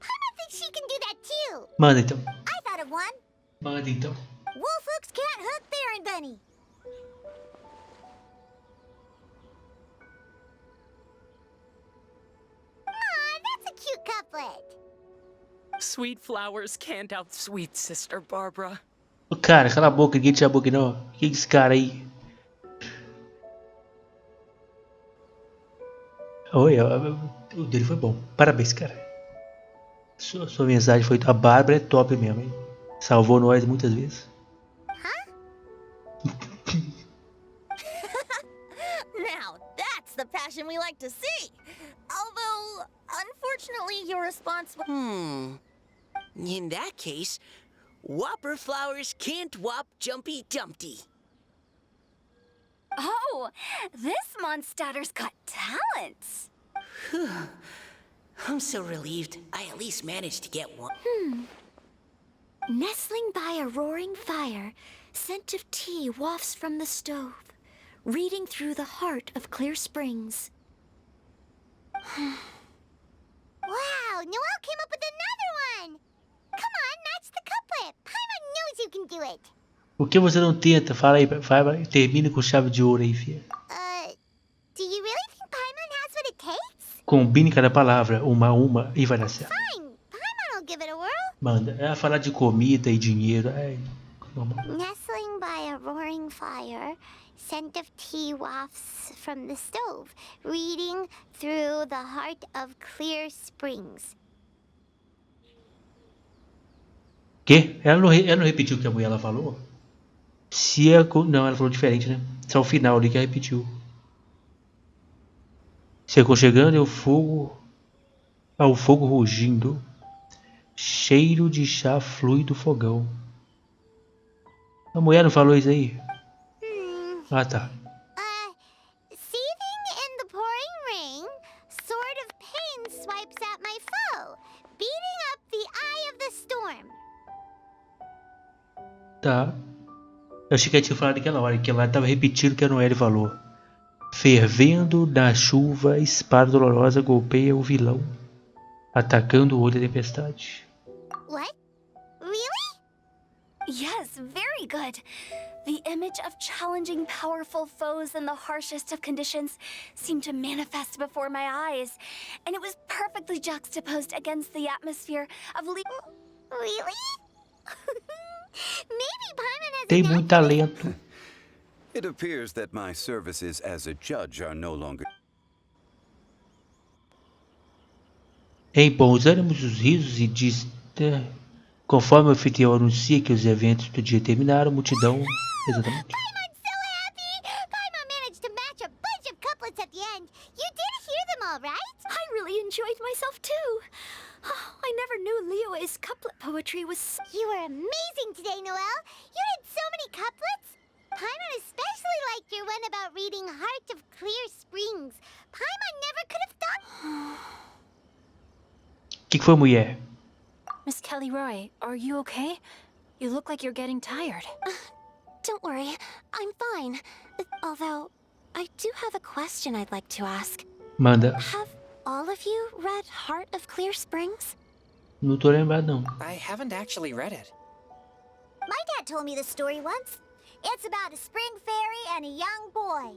B: I think she can do that too.
A: Manda então.
B: I thought of one.
A: Manda então.
B: Wolf hooks can't hook Baron Bunny. Aw, that's a cute couplet.
E: Sweet flowers can't outsweet Sister Barbara.
A: Ô, cara, cala a boca, ninguém tira a boca não. Que esse cara aí? Oi, o dele foi bom. Parabéns, cara. Sua mensagem foi... A Bárbara é top mesmo, hein? Salvou nós muitas vezes.
B: passion we like to see. Although, unfortunately, your response was...
F: In that case, Whopper flowers can't whop Jumpy Dumpty.
G: Oh, this monster's got talents.
F: I'm so relieved I at least managed to get one.
C: Nestling by a roaring fire, scent of tea wafts from the stove, reading through the heart of clear springs.
B: Wow, Noelle came up with another one! Come on, match the couplet. Paimon knows you can do it.
A: Por que você não tenta? Fala aí, vai, termina com chave de ouro aí, filha.
B: Do you really think Paimon has what it takes?
A: Combine cada palavra, uma, e vai dar certo.
B: Fine, Paimon will give it a whirl.
A: Manda. É falar de comida e dinheiro. É normal.
B: Nestling by a roaring fire, scent of tea wafts from the stove, reading through the heart of clear springs.
A: Quê? Ela não repetiu o que a mulher ela falou? Não, ela falou diferente, né? Só o final ali que ela repetiu. Se aconchegando, o fogo rugindo. Cheiro de chá flui do fogão. A mulher não falou isso aí? Ah, tá.
B: Seething in the pouring rain, sword of pain swipes at my foe, beating up the eye of the storm.
A: Tá. Eu achei que ela tinha falado naquela hora, que ela estava repetindo o que a Noelle falou. Fervendo na chuva, espada dolorosa golpeia o vilão, atacando o olho da tempestade.
B: What? Really?
G: Yes, very good. The image of challenging powerful foes in the harshest of conditions seemed to manifest before my eyes, and it was perfectly juxtaposed against the atmosphere of
B: Really? Maybe Paimon has
A: Tem muito talento.
H: It appears that my services as a judge are no longer...
A: Em bons ânimos, os risos e diz... Conforme o anfitrião anuncia que os eventos do dia terminaram, a multidão... Exatamente.
B: Paimon's so happy! Paimon managed to match a bunch of couplets at the end. You did hear them all, right?
C: I really enjoyed myself too. I never knew Liyue's couplet poetry was...
B: You were amazing today, Noelle. You did so many couplets. Paimon especially liked your one about reading Heart of Clear Springs. Paimon never could have thought...
A: Que foi, mulher?
G: Miss Kelly Roy, are you okay? You look like you're getting tired.
C: Don't worry, I'm fine. Although, I do have a question I'd like to ask.
A: Manda.
C: Have all of you read Heart of Clear Springs?
A: Não tô lembrado, não.
D: I haven't actually read it.
B: My dad told me the story once. It's about a spring fairy and a young boy.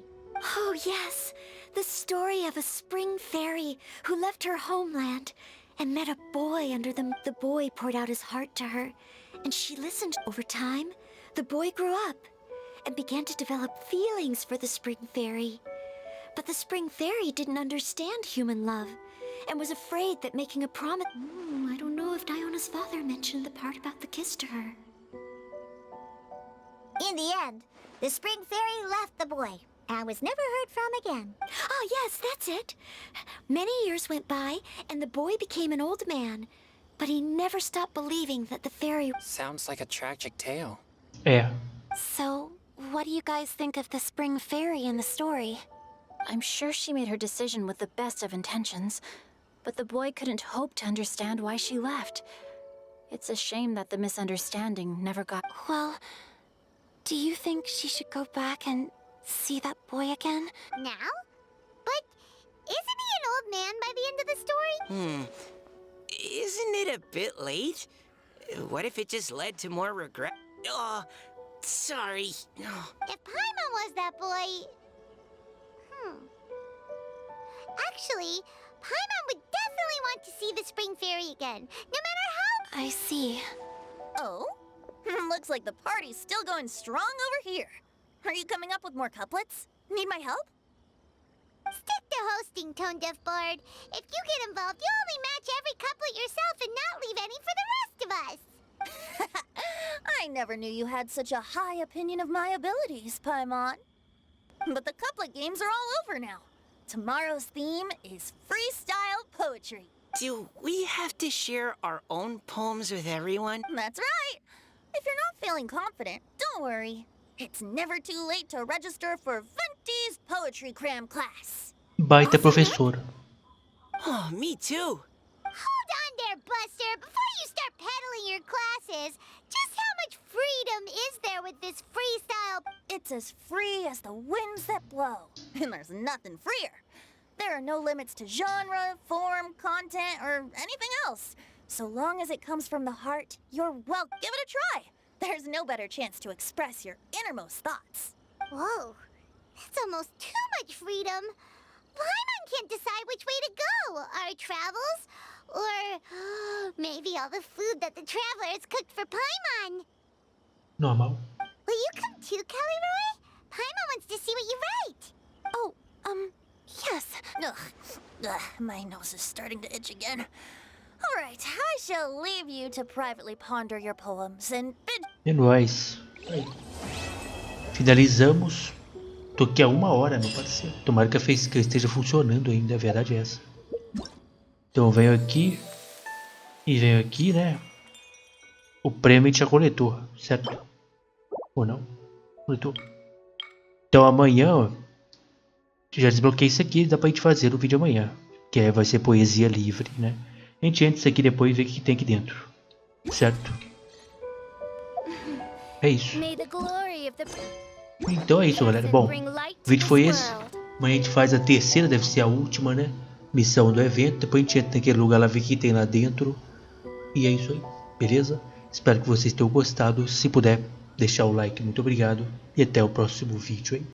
C: Oh, yes. The story of a spring fairy who left her homeland and met a boy under them. The boy poured out his heart to her, and she listened. Over time, the boy grew up and began to develop feelings for the spring fairy. But the spring fairy didn't understand human love and was afraid that making a promise... I don't know if Diona's father mentioned the part about the kiss to her.
B: In the end, the spring fairy left the boy and was never heard from again.
C: Oh, yes, that's it. Many years went by, and the boy became an old man. But he never stopped believing that the fairy...
D: Sounds like a tragic tale.
A: É.
C: So, what do you guys think of the spring fairy in the story?
G: I'm sure she made her decision with the best of intentions, but the boy couldn't hope to understand why she left. It's a shame that the misunderstanding never got...
C: Well, do you think she should go back and see that boy again?
B: Now? But isn't he an old man by the end of the story?
F: Isn't it a bit late? What if it just led to more regret? Oh, sorry.
B: If Paimon was that boy... Actually, Paimon would definitely want to see the spring fairy again, no matter how...
C: I see.
B: Oh? Looks like the party's still going strong over here. Are you coming up with more couplets? Need my help? Stick to hosting, Tone Deaf Bard. If you get involved, you'll only match every couplet yourself and not leave any for the rest of us. I never knew you had such a high opinion of my abilities, Paimon. But the couplet games are all over now. Tomorrow's theme is freestyle poetry.
F: Do we have to share our own poems with everyone?
B: That's right. If you're not feeling confident, don't worry. It's never too late to register for Venti's Poetry Cram class.
A: Baita professora.
F: Oh, me too.
C: Hold on there, Buster. Before you start peddling your classes, just how much freedom is there with this freestyle?
B: It's as free as the winds that blow. And there's nothing freer. There are no limits to genre, form, content, or anything else. So long as it comes from the heart, give it a try. There's no better chance to express your innermost thoughts.
C: Whoa, that's almost too much freedom. Paimon can't decide which way to go. Our travels? Or maybe all the food that the travelers cooked for Paimon.
A: Normal.
C: Will you come too, Kelly Roy? Paimon wants to see what you write.
B: Oh, yes. Ugh, my nose is starting to itch again. All right, I shall leave you to privately ponder your poems and bid...
A: É nóis. Aí. Finalizamos. Tô aqui há 1 hora, não pode ser. Tomara que a facecam esteja funcionando ainda, a verdade é essa. Então eu venho aqui. E venho aqui, né? O prêmio já coletou, certo? Ou não? Coletou. Então amanhã, ó, já desbloqueei isso aqui, dá pra gente fazer o vídeo amanhã. Que vai ser poesia livre, né? A gente entra isso aqui depois e vê o que tem aqui dentro. Certo? É isso. Então é isso, galera. Bom, o vídeo foi esse. Amanhã a gente faz a terceira, deve ser a última, né? Missão do evento. Depois a gente entra naquele lugar lá, ver o que tem lá dentro. E é isso aí, beleza? Espero que vocês tenham gostado. Se puder, deixar o like, muito obrigado. E até o próximo vídeo, hein?